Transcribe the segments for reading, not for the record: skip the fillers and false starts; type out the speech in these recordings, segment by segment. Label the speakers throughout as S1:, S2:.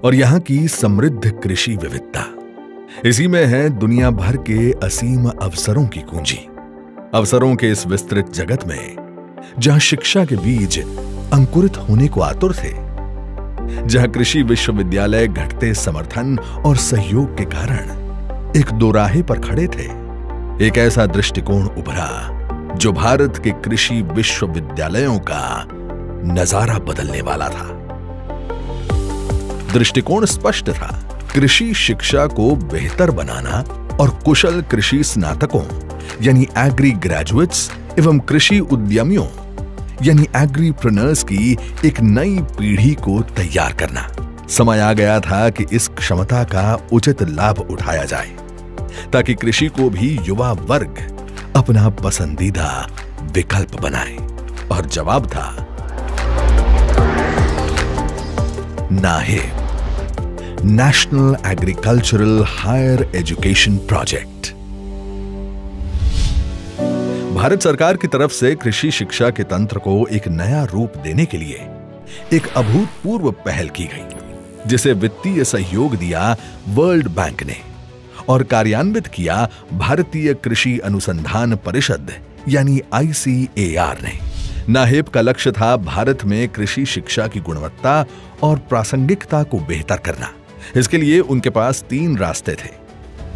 S1: और यहाँ की समृद्ध कृषि विविधता। इसी में है दुनिया भर के असीम अवसरों की कुंजी। अवसरों के इस विस्तृत जगत में जहां शिक्षा के बीज अंकुरित होने को आतुर थे, जहां कृषि विश्वविद्यालय घटते समर्थन और सहयोग के कारण एक दोराहे पर खड़े थे, एक ऐसा दृष्टिकोण उभरा जो भारत के कृषि विश्वविद्यालयों का नजारा बदलने वाला था। दृष्टिकोण स्पष्ट था, कृषि शिक्षा को बेहतर बनाना और कुशल कृषि स्नातकों यानी एग्री ग्रेजुएट्स एवं कृषि उद्यमियों यानी एग्रीप्रेन्योर्स की एक नई पीढ़ी को तैयार करना। समय आ गया था कि इस क्षमता का उचित लाभ उठाया जाए ताकि कृषि को भी युवा वर्ग अपना पसंदीदा विकल्प बनाए। और जवाब था NAHEP, National Agricultural Higher Education Project. भारत सरकार की तरफ से कृषि शिक्षा के तंत्र को एक नया रूप देने के लिए एक अभूतपूर्व पहल की गई, जिसे वित्तीय सहयोग दिया वर्ल्ड बैंक ने और कार्यान्वित किया भारतीय कृषि अनुसंधान परिषद यानी ICAR ने। नाहेप का लक्ष्य था भारत में कृषि शिक्षा की गुणवत्ता और प्रासंगिकता को बेहतर करना। इसके लिए उनके पास 3 रास्ते थे: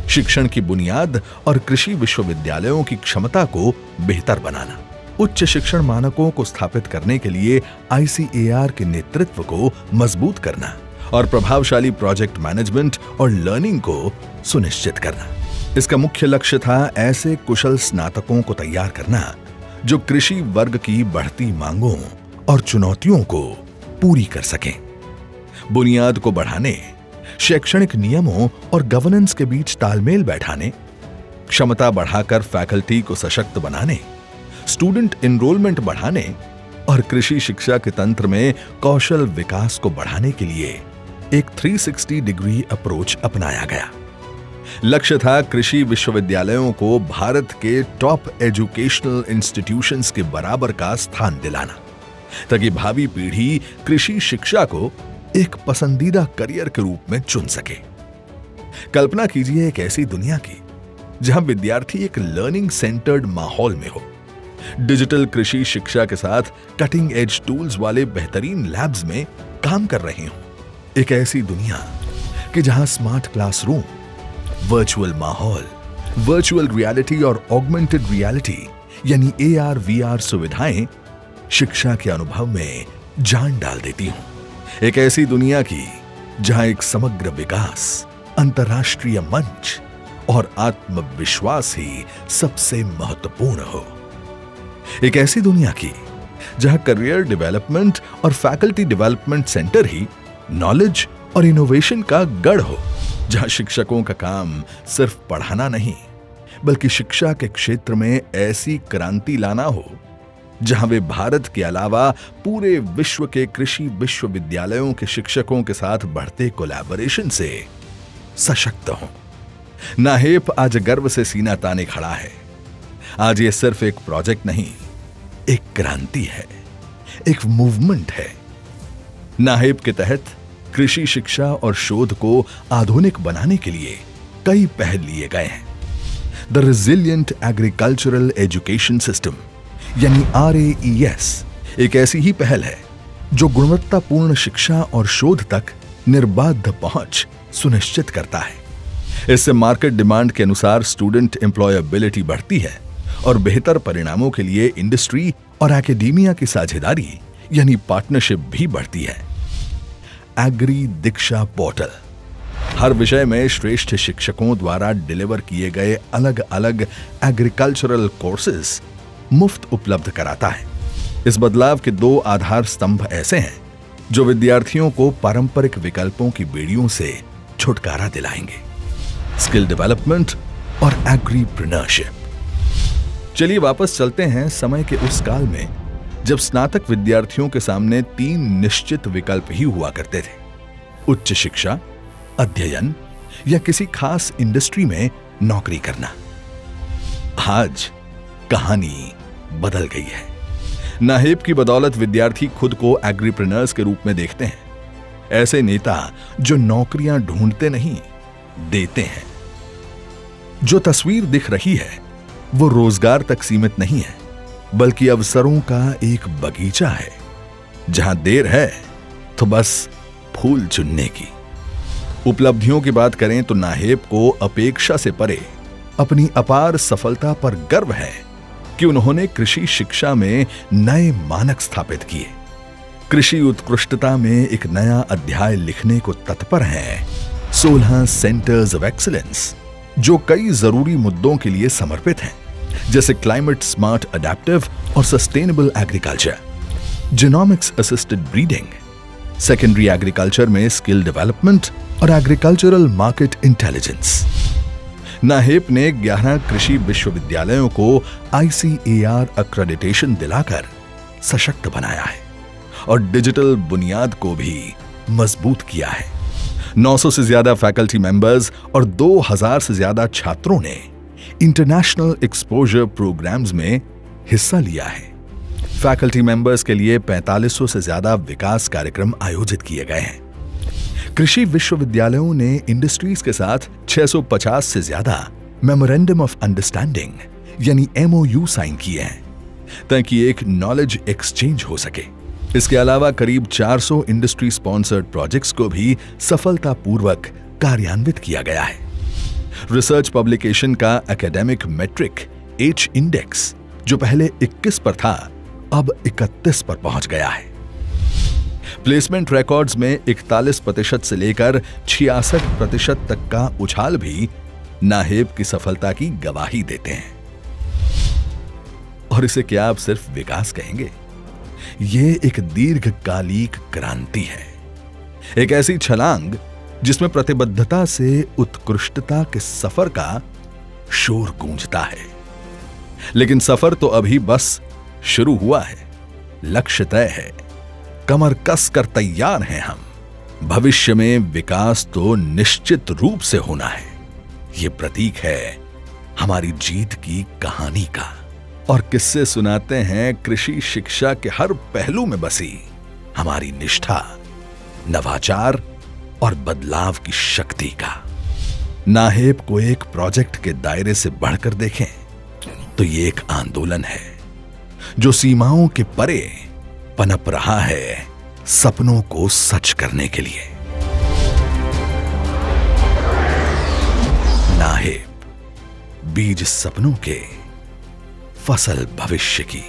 S1: शिक्षण की बुनियाद और कृषि विश्वविद्यालयों की क्षमता को बेहतर बनाना, उच्च शिक्षण मानकों को स्थापित करने के लिए ICAR के नेतृत्व को मजबूत करना और प्रभावशाली प्रोजेक्ट मैनेजमेंट और लर्निंग को सुनिश्चित करना। इसका मुख्य लक्ष्य था ऐसे कुशल स्नातकों को तैयार करना जो कृषि वर्ग की बढ़ती मांगों और चुनौतियों को पूरी कर सकें। बुनियाद को बढ़ाने, शैक्षणिक नियमों और गवर्नेंस के बीच तालमेल बैठाने, क्षमता बढ़ाकर फैकल्टी को सशक्त बनाने, स्टूडेंट एनरोलमेंट बढ़ाने और कृषि शिक्षा के तंत्र में कौशल विकास को बढ़ाने के लिए एक 360 डिग्री अप्रोच अपनाया गया। लक्ष्य था कृषि विश्वविद्यालयों को भारत के टॉप एजुकेशनल इंस्टीट्यूशंस के बराबर का स्थान दिलाना ताकि भावी पीढ़ी कृषि शिक्षा को एक पसंदीदा करियर के रूप में चुन सके। कल्पना कीजिए एक ऐसी दुनिया की जहां विद्यार्थी एक लर्निंग सेंटर्ड माहौल में हो, डिजिटल कृषि शिक्षा के साथ कटिंग एज टूल्स वाले बेहतरीन लैब्स में काम कर रहे हों। एक ऐसी दुनिया कि जहां स्मार्ट क्लासरूम, वर्चुअल माहौल, वर्चुअल रियलिटी और ऑगमेंटेड रियलिटी यानी AR/VR सुविधाएं शिक्षा के अनुभव में जान डाल देती हूं। एक ऐसी दुनिया की जहां एक समग्र विकास, अंतर्राष्ट्रीय मंच और आत्मविश्वास ही सबसे महत्वपूर्ण हो। एक ऐसी दुनिया की जहां करियर डेवलपमेंट और फैकल्टी डेवलपमेंट सेंटर ही नॉलेज और इनोवेशन का गढ़ हो, जहां शिक्षकों का काम सिर्फ पढ़ाना नहीं बल्कि शिक्षा के क्षेत्र में ऐसी क्रांति लाना हो जहां वे भारत के अलावा पूरे विश्व के कृषि विश्वविद्यालयों के शिक्षकों के साथ बढ़ते कोलैबोरेशन से सशक्त हों। नाहेप आज गर्व से सीना ताने खड़ा है। आज ये सिर्फ एक प्रोजेक्ट नहीं, एक क्रांति है, एक मूवमेंट है। नाहेप के तहत कृषि शिक्षा और शोध को आधुनिक बनाने के लिए कई पहल लिए गए हैं। The resilient agricultural education system यानी RAES एक ऐसी ही पहल है जो गुणवत्तापूर्ण शिक्षा और शोध तक निर्बाध पहुंच सुनिश्चित करता है। इससे मार्केट डिमांड के अनुसार स्टूडेंट एम्प्लॉयबिलिटी बढ़ती है और बेहतर परिणामों के लिए इंडस्ट्री और एकेडेमिया की साझेदारी यानी पार्टनरशिप भी बढ़ती है। एग्री दीक्षा पोर्टल हर विषय में श्रेष्ठ शिक्षकों द्वारा डिलीवर किए गए अलग अलग एग्रीकल्चरल कोर्सेज मुफ्त उपलब्ध कराता है। इस बदलाव के 2 आधार स्तंभ ऐसे हैं जो विद्यार्थियों को पारंपरिक विकल्पों की बेड़ियों से छुटकारा दिलाएंगे: स्किल डेवलपमेंट और एग्रीप्रेन्योरशिप। चलिए वापस चलते हैं समय के उस काल में जब स्नातक विद्यार्थियों के सामने 3 निश्चित विकल्प ही हुआ करते थे: उच्च शिक्षा, अध्ययन या किसी खास इंडस्ट्री में नौकरी करना। आज कहानी बदल गई है। नाहेप की बदौलत विद्यार्थी खुद को एग्रीप्रेन्योर्स के रूप में देखते हैं। ऐसे नेता जो नौकरियां ढूंढते नहीं, देते हैं। जो तस्वीर दिख रही है वो रोजगार तक सीमित नहीं है, बल्कि अवसरों का एक बगीचा है, जहां देर है तो बस फूल चुनने की। उपलब्धियों की बात करें तो नाहेब को अपेक्षा से परे अपनी अपार सफलता पर गर्व है कि उन्होंने कृषि शिक्षा में नए मानक स्थापित किए। कृषि उत्कृष्टता में एक नया अध्याय लिखने को तत्पर हैं 16 सेंटर्स ऑफ एक्सीलेंस, जो कई जरूरी मुद्दों के लिए समर्पित हैं, जैसे क्लाइमेट स्मार्ट अडैप्टिव और sustainable agriculture, genomics assisted breeding, secondary agriculture में स्किल डेवलपमेंट और एग्रीकल्चरल मार्केट इंटेलिजेंस। नाहेब ने 11 कृषि विश्वविद्यालयों को ICAR एक्रेडिटेशन दिलाकर सशक्त बनाया है और डिजिटल बुनियाद को भी मजबूत किया है। 900 से ज्यादा फैकल्टी मेंबर्स और 2000 से ज्यादा छात्रों ने इंटरनेशनल एक्सपोजर प्रोग्राम्स में हिस्सा लिया है। फैकल्टी मेंबर्स के लिए 4500 से ज्यादा विकास कार्यक्रम आयोजित किए गए हैं। कृषि विश्वविद्यालयों ने इंडस्ट्रीज के साथ 650 से ज्यादा मेमोरेंडम ऑफ अंडरस्टैंडिंग यानी MOU साइन किए हैं ताकि एक नॉलेज एक्सचेंज हो सके। इसके अलावा करीब 400 इंडस्ट्री स्पॉन्सर्ड प्रोजेक्ट्स को भी सफलतापूर्वक कार्यान्वित किया गया है। रिसर्च पब्लिकेशन का एकेडमिक मेट्रिक H इंडेक्स, जो पहले 21 पर था, अब 31 पर पहुंच गया है। प्लेसमेंट रिकॉर्ड्स में 41% से लेकर 66% तक का उछाल भी नाहेब की सफलता की गवाही देते हैं। और इसे क्या आप सिर्फ विकास कहेंगे? यह एक दीर्घकालिक क्रांति है, एक ऐसी छलांग जिसमें प्रतिबद्धता से उत्कृष्टता के सफर का शोर गूंजता है। लेकिन सफर तो अभी बस शुरू हुआ है। लक्ष्य तय है, कमर कस कर तैयार हैं हम। भविष्य में विकास तो निश्चित रूप से होना है। यह प्रतीक है हमारी जीत की कहानी का। और किस्से सुनाते हैं कृषि शिक्षा के हर पहलू में बसी हमारी निष्ठा, नवाचार और बदलाव की शक्ति का। नाहेब को एक प्रोजेक्ट के दायरे से बढ़कर देखें तो ये एक आंदोलन है जो सीमाओं के परे पनप रहा है सपनों को सच करने के लिए। नाहेब, बीज सपनों के, फसल भविष्य की।